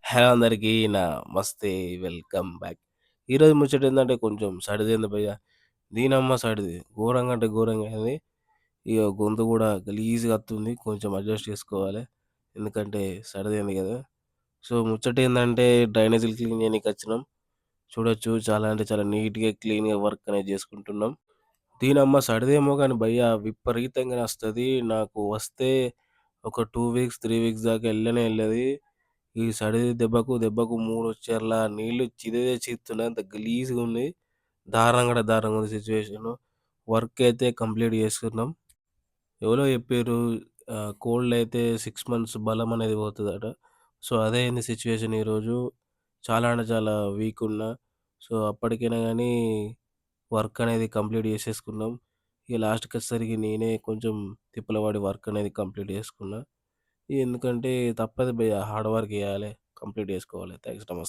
Hello అందరికీ నమస్తే. Welcome back. ఈరోజు ముచ్చటేందంటే కొంచెం సడిదైంది భయ్యా. దీనమ్మ సడిది. ఘోరంగా అంటే ఘోరంగా అయింది. ఇగ గొంతు గూడా గలీజ్‌గా అత్తుంది. కొంచెం అడ్జస్ట్ చేసుకోవాలి. ఎందుకంటే సడిదైంది గదా! సో, ముచ్చటేందంటే డ్రైనేజీలు క్లీన్ చేయనీకొచ్చినాం. చూడొచ్చు చాలా అంటే చాలా నీట్‌గా, క్లీన్‌గా వర్క్ అనేది జేసుకుంటున్నాం. దీనమ్మ సడిదేమో గానీ భయ్యా విపరీతంగా నస్తది. నాకు వస్తే ఒక 2 వీక్స్, 3 వీక్స్ దాకా ఎళ్ళనే ఎళ్ళది. ఈ సడి దెబ్బకు 3 నీళ్ళు చీదుతున్నాయి. అంత గలీజ్‌గుంది. దారుణంగా అంటే దారుణంగా ఉంది సిట్యుయేషను. వర్క్ అయితే కంప్లీట్ చేసుకున్నాం. ఎవరో చెప్పిర్రు కోల్డ్ అయితే 6 మంత్స్ బలం అనేది పోతదట. సో, అదే అయింది సిట్యుయేషన్ ఈరోజు. చాలా అంటే చాలా వీక్ ఉన్నా. సో, అప్పటికైనా గానీ వర్క్ అనేది కంప్లీట్ చేసేసుకున్నాం. ఇగ లాస్ట్‌కొచ్చేసరికి నేనే కొంచెం తిప్పల పడి వర్క్ అనేది కంప్లీట్ చేసుకున్నా. ఎందుకంటే తప్పదు భయ్యా హార్డ్ వర్క్ చేయాలె. కంప్లీట్ చేసుకోవాలి. థాంక్స్. నమస్తే.